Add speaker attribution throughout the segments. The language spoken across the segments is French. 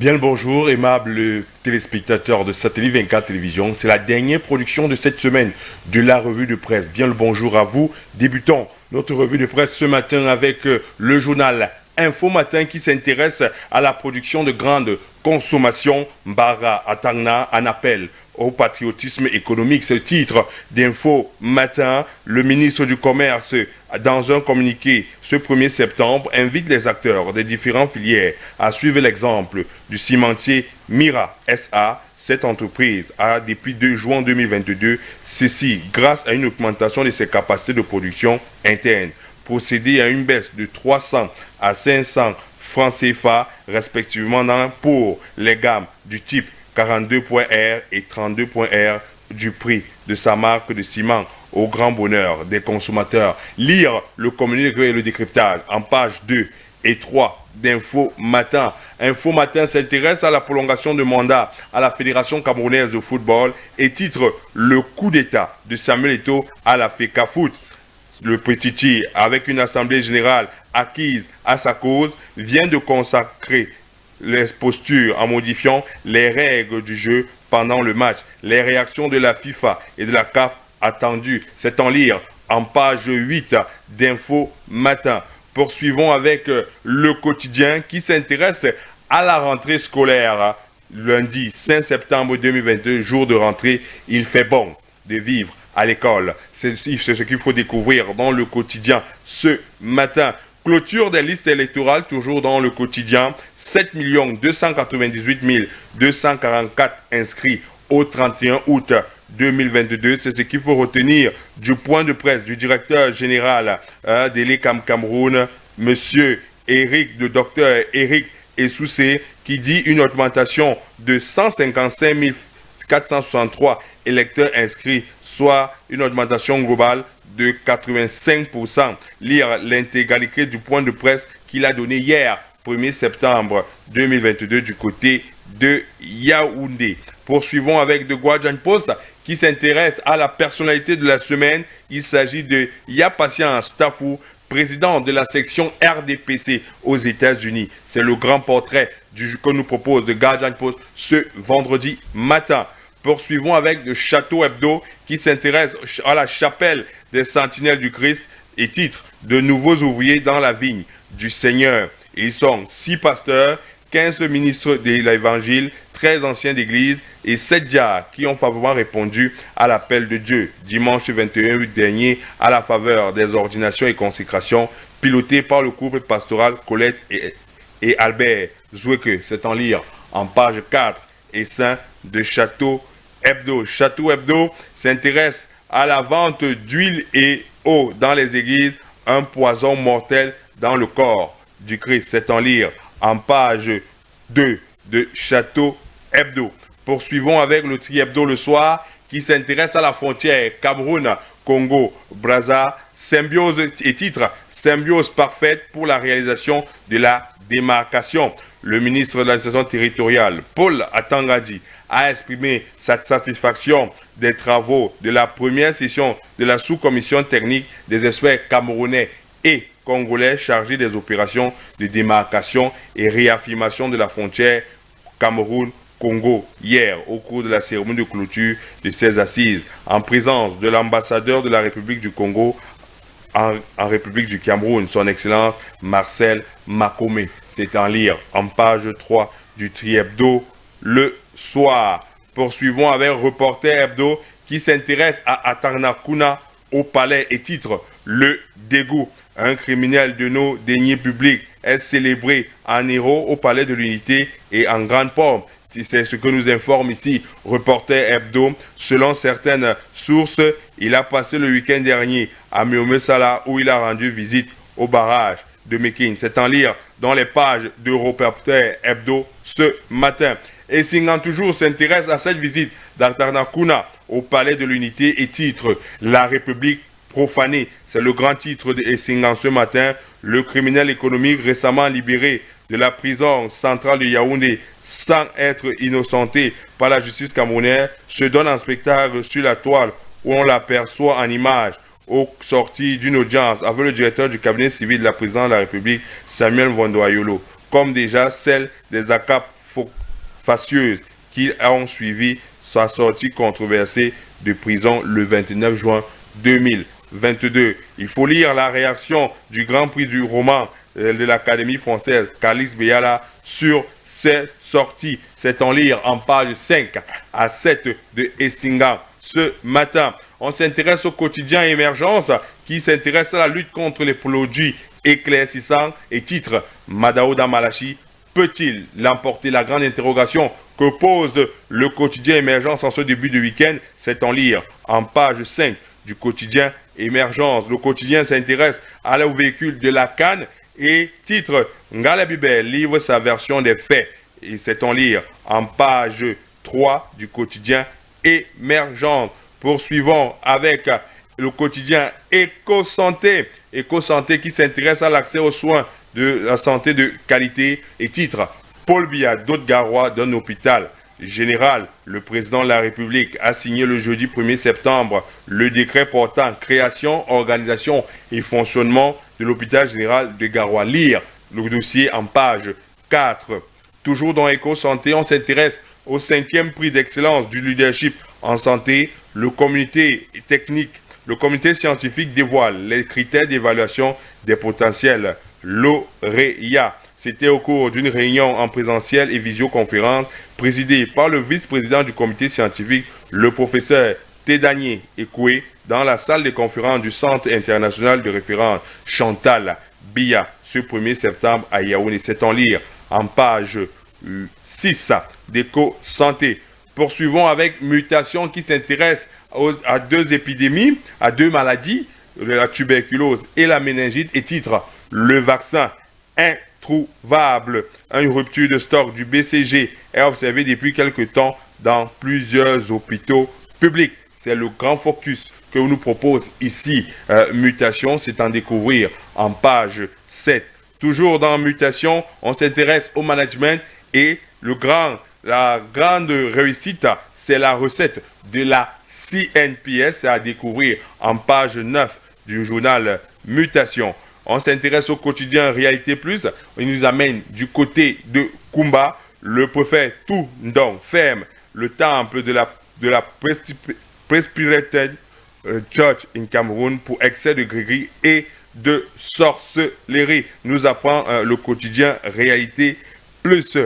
Speaker 1: Bien le bonjour, aimables téléspectateurs de Satellite 24 Télévision. C'est la dernière production de cette semaine de la revue de presse. Bien le bonjour à vous. Débutons notre revue de presse ce matin avec le journal Info Matin qui s'intéresse à la production de grande consommation. Mbara Atangna en appel au patriotisme économique. C'est le titre d'Info Matin. Le ministre du Commerce, dans un communiqué ce 1er septembre, invite les acteurs des différentes filières à suivre l'exemple du cimentier Mira SA. Cette entreprise a, depuis 2 juin 2022, ceci grâce à une augmentation de ses capacités de production interne, procédé à une baisse de 300 à 500 francs CFA respectivement pour les gammes du type 42.R et 32.R du prix de sa marque de ciment, au grand bonheur des consommateurs. Lire le communiqué et le décryptage en page 2 et 3 d'Info Matin. Info Matin s'intéresse à la prolongation de mandat à la Fédération camerounaise de football et titre le coup d'état de Samuel Eto'o à la FECAFOOT. Le Petit, avec une assemblée générale acquise à sa cause, vient de consacrer les postures en modifiant les règles du jeu pendant le match. Les réactions de la FIFA et de la CAF attendues, c'est en lire en page 8 d'Info Matin. Poursuivons avec le quotidien qui s'intéresse à la rentrée scolaire. Lundi 5 septembre 2022, jour de rentrée, il fait bon de vivre à l'école. C'est ce qu'il faut découvrir dans le quotidien ce matin. Clôture des listes électorales, toujours dans le quotidien. 7 298 244 inscrits au 31 août 2022. C'est ce qu'il faut retenir du point de presse du directeur général d'Elecam Cameroun, monsieur le docteur Eric Essoussé, qui dit une augmentation de 155 463 électeurs inscrits, soit une augmentation globale de 85%. Lire l'intégralité du point de presse qu'il a donné hier, 1er septembre 2022, du côté de Yaoundé. Poursuivons avec The Guardian Post qui s'intéresse à la personnalité de la semaine. Il s'agit de Yapatian Stafou, président de la section RDPC aux États-Unis. C'est le grand portrait que nous propose The Guardian Post ce vendredi matin. Poursuivons avec le Château Hebdo qui s'intéresse à la chapelle des Sentinelles du Christ et titre de nouveaux ouvriers dans la vigne du Seigneur. Ils sont 6 pasteurs, 15 ministres de l'Évangile, 13 anciens d'église et 7 diacres qui ont favorablement répondu à l'appel de Dieu dimanche 21 août dernier à la faveur des ordinations et consécrations pilotées par le couple pastoral Colette et Albert Zoueke. C'est en lire en page 4 et 5 de Château Hebdo. Château Hebdo s'intéresse à la vente d'huile et eau dans les églises, un poison mortel dans le corps du Christ. C'est en lire en page 2 de Château Hebdo. Poursuivons avec le Tri Hebdo le soir qui s'intéresse à la frontière Cameroun-Congo-Brazza. Symbiose et titre Symbiose parfaite pour la réalisation de la démarcation. Le ministre de l'administration territoriale, Paul Atangadi, a exprimé sa satisfaction des travaux de la première session de la sous-commission technique des experts camerounais et congolais chargés des opérations de démarcation et réaffirmation de la frontière Cameroun-Congo hier au cours de la cérémonie de clôture de ces assises en présence de l'ambassadeur de la République du Congo en République du Cameroun, son Excellence Marcel Makome. C'est en lire en page 3 du Tri Hebdo le soir. Poursuivons avec Reporter Hebdo qui s'intéresse à Atarnakuna au palais et titre le dégoût. Un criminel de nos deniers publics est célébré en héros au palais de l'Unité et en grande pompe. C'est ce que nous informe ici Reporter Hebdo. Selon certaines sources, il a passé le week-end dernier à Miomé-Sala où il a rendu visite au barrage de Mekine. C'est en lire dans les pages de Reporter Hebdo ce matin. Et Singan toujours s'intéresse à cette visite d'Atarnakuna au palais de l'Unité et titre La République profanée. C'est le grand titre de Singan ce matin. Le criminel économique récemment libéré de la prison centrale de Yaoundé sans être innocenté par la justice camerounaise se donne en spectacle sur la toile où on l'aperçoit en image aux sorties d'une audience avec le directeur du cabinet civil de la présidence de la République, Samuel Vondoayolo, comme déjà celle des ACAP fastueuses qui ont suivi sa sortie controversée de prison le 29 juin 2022. Il faut lire la réaction du Grand Prix du roman de l'Académie française, Calix Béala, sur cette sortie. C'est en lire en page 5 à 7 de Essinga ce matin. On s'intéresse au quotidien Émergence qui s'intéresse à la lutte contre les produits éclaircissants et titre Madaouda Malachi. Peut-il l'emporter? La grande interrogation que pose le quotidien Émergence en ce début de week-end, c'est en lire en page 5 du quotidien Émergence. Le quotidien s'intéresse à la véhicule de la CAN et titre Ngala Bibé livre sa version des faits. Et c'est en lire en page 3 du quotidien Émergence. Poursuivons avec le quotidien Éco-Santé. Éco-Santé qui s'intéresse à l'accès aux soins de la santé de qualité et titre Paul Biya d'Haute-Garoua d'un hôpital général. Le président de la République a signé le jeudi 1er septembre le décret portant création, organisation et fonctionnement de l'hôpital général de Garoua. Lire le dossier en page 4. Toujours dans Éco-Santé, on s'intéresse au 5e prix d'excellence du leadership en santé. Le comité technique, le comité scientifique dévoile les critères d'évaluation des potentiels lauréats. C'était au cours d'une réunion en présentiel et visioconférence présidée par le vice-président du comité scientifique, le professeur Tédanié Ekoué, dans la salle de conférence du Centre international de référence Chantal Biya ce 1er septembre à Yaoundé. C'est en lire en page 6 d'Éco-Santé. Poursuivons avec Mutation qui s'intéresse à deux épidémies, à deux maladies, la tuberculose et la méningite et titre le vaccin introuvable. Une rupture de stock du BCG est observée depuis quelque temps dans plusieurs hôpitaux publics. C'est le grand focus que nous propose ici Mutation, c'est en découvrir en page 7. Toujours dans Mutation, on s'intéresse au management et la grande réussite, c'est la recette de la CNPS à découvrir en page 9 du journal Mutation. On s'intéresse au quotidien Réalité Plus. Il nous amène du côté de Kumba. Le préfet Toundong ferme le temple de la Presbyterian Church in Cameroun pour excès de grégerie et de sorcellerie. Nous apprend le quotidien Réalité Plus.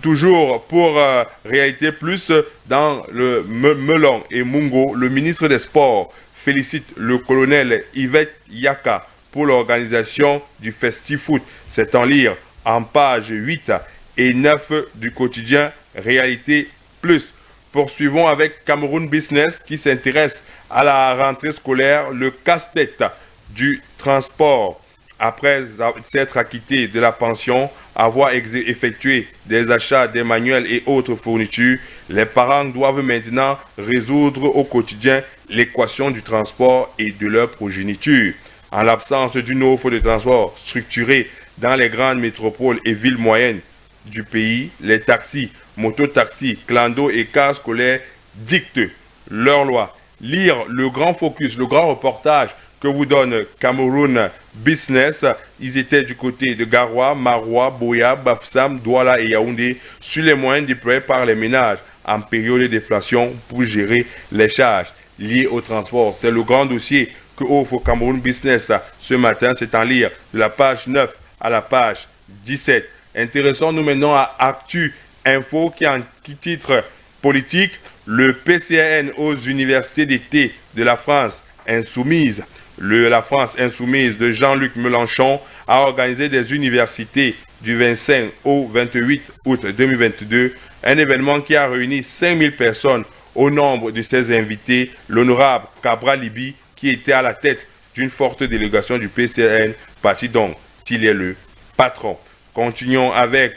Speaker 1: Toujours pour Réalité Plus, dans le Melon et Mungo, le ministre des Sports félicite le colonel Yvette Yaka pour l'organisation du Festi-Foot. C'est en lire en page 8 et 9 du quotidien Réalité Plus. Poursuivons avec Cameroun Business qui s'intéresse à la rentrée scolaire, le casse-tête du transport. Après s'être acquitté de la pension, avoir effectué des achats des manuels et autres fournitures, les parents doivent maintenant résoudre au quotidien l'équation du transport et de leur progéniture. En l'absence d'une offre de transport structurée dans les grandes métropoles et villes moyennes du pays, les taxis, mototaxis, clando et cars scolaires dictent leurs lois. Lire le grand focus, le grand reportage que vous donne Cameroun Business. Ils étaient du côté de Garoua, Maroua, Boya, Bafoussam, Douala et Yaoundé sur les moyens déployés par les ménages en période d'inflation pour gérer les charges liées au transport. C'est le grand dossier que offre Cameroun Business ce matin. C'est en lire de la page 9 à la page 17. Intéressons-nous maintenant à Actu Info qui titre politique. Le PCN aux universités d'été de la France insoumise. La France insoumise de Jean-Luc Mélenchon a organisé des universités du 25 au 28 août 2022, un événement qui a réuni 5000 personnes. Au nombre de ses invités, l'honorable Cabral Libi, qui était à la tête d'une forte délégation du PCN, parti dont il est le patron. Continuons avec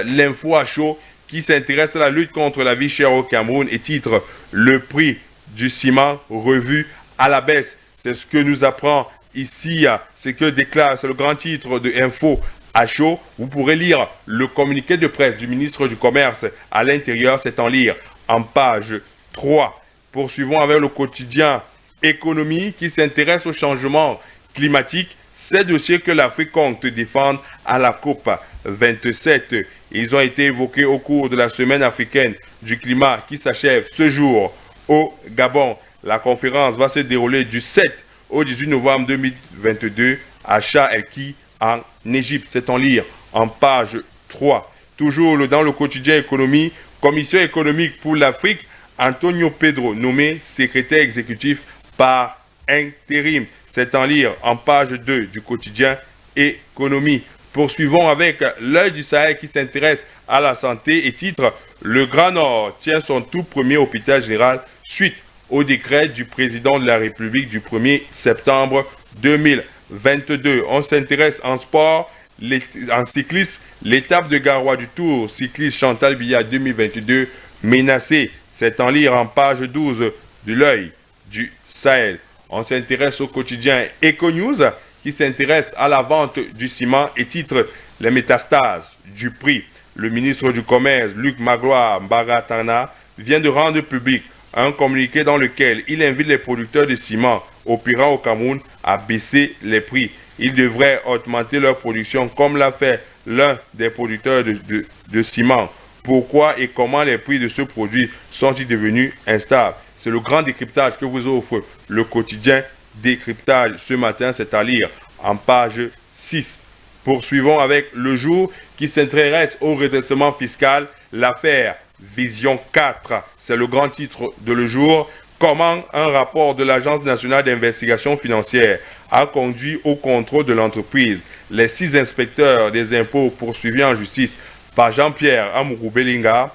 Speaker 1: l'info à chaud qui s'intéresse à la lutte contre la vie chère au Cameroun et titre le prix du ciment revu à la baisse. C'est ce que nous apprend ici, c'est le grand titre de Info à chaud. Vous pourrez lire le communiqué de presse du ministre du Commerce à l'intérieur, c'est en lire en page 3. Poursuivons avec le quotidien Économie qui s'intéresse au changement climatique. Ces dossiers que l'Afrique compte défendre à la COP 2027. Ils ont été évoqués au cours de la semaine africaine du climat qui s'achève ce jour au Gabon. La conférence va se dérouler du 7 au 18 novembre 2022 à Sharm el-Sheikh en Égypte. C'est en lire en page 3. Toujours dans le quotidien économie, Commission économique pour l'Afrique, Antonio Pedro nommé secrétaire exécutif par intérim. C'est en lire en page 2 du quotidien économie. Poursuivons avec l'œil du Sahel qui s'intéresse à la santé et titre « Le Grand Nord tient son tout premier hôpital général suite au décret du président de la République du 1er septembre 2022. On s'intéresse en sport, en cyclisme, l'étape de Garoua du Tour, cycliste Chantal Biya 2022 menacée. C'est en lire en page 12 de l'œil du Sahel. On s'intéresse au quotidien EcoNews qui s'intéresse à la vente du ciment et titre « Les métastases du prix ». Le ministre du Commerce, Luc Magloire Baratana, vient de rendre public un communiqué dans lequel il invite les producteurs de ciment opérant au Cameroun à baisser les prix. Ils devraient augmenter leur production comme l'a fait l'un des producteurs de ciment. Pourquoi et comment les prix de ce produit sont-ils devenus instables? C'est le grand décryptage que vous offre le quotidien décryptage ce matin, c'est à lire en page 6. Poursuivons avec Le Jour qui s'intéresse au redressement fiscal, l'affaire Vision 4. C'est le grand titre de Le Jour. Comment un rapport de l'Agence nationale d'investigation financière a conduit au contrôle de l'entreprise. Les 6 inspecteurs des impôts poursuivis en justice par Jean-Pierre Amourou-Belinga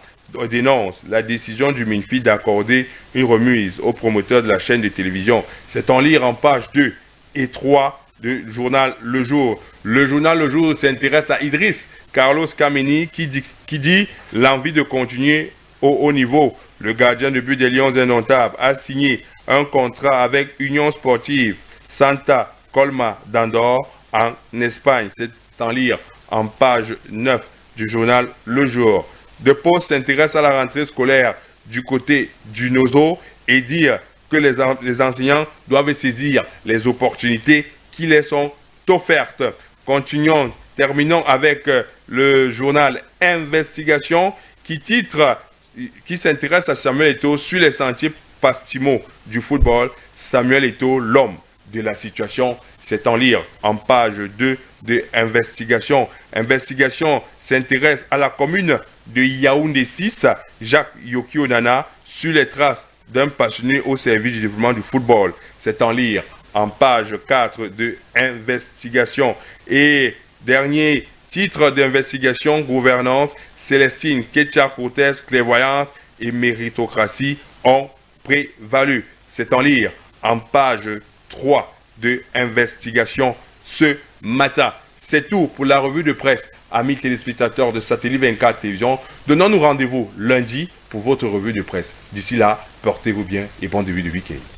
Speaker 1: dénoncent la décision du MINFI d'accorder une remise aux promoteurs de la chaîne de télévision. C'est en lire en page 2 et 3 du journal Le Jour. Le journal Le Jour s'intéresse à Idriss Carlos Kameni qui dit l'envie de continuer au haut niveau. Le gardien de but des Lions indomptables a signé un contrat avec Union Sportive Santa Colma d'Andorre en Espagne. C'est en lire en page 9 du journal Le Jour. De Poste s'intéresse à la rentrée scolaire du côté du Nozo et dire que les enseignants doivent saisir les opportunités qui les sont offertes. Terminons avec le journal Investigation qui s'intéresse à Samuel Eto'o sur les sentiers pastimaux du football. Samuel Eto'o, l'homme de la situation, c'est en lire en page 2 de Investigation. Investigation s'intéresse à la commune de Yaoundé 6, Jacques Yoki Onana, sur les traces d'un passionné au service du développement du football. C'est en lire en page 4 de Investigation. Et dernier titre d'investigation, gouvernance, Célestine Ketcha-Cortez, clairvoyance et méritocratie ont prévalu. C'est en lire en page 3 de Investigation ce matin. C'est tout pour la revue de presse. Amis téléspectateurs de Satellite 24 Télévision, donnons-nous rendez-vous lundi pour votre revue de presse. D'ici là, portez-vous bien et bon début de week-end.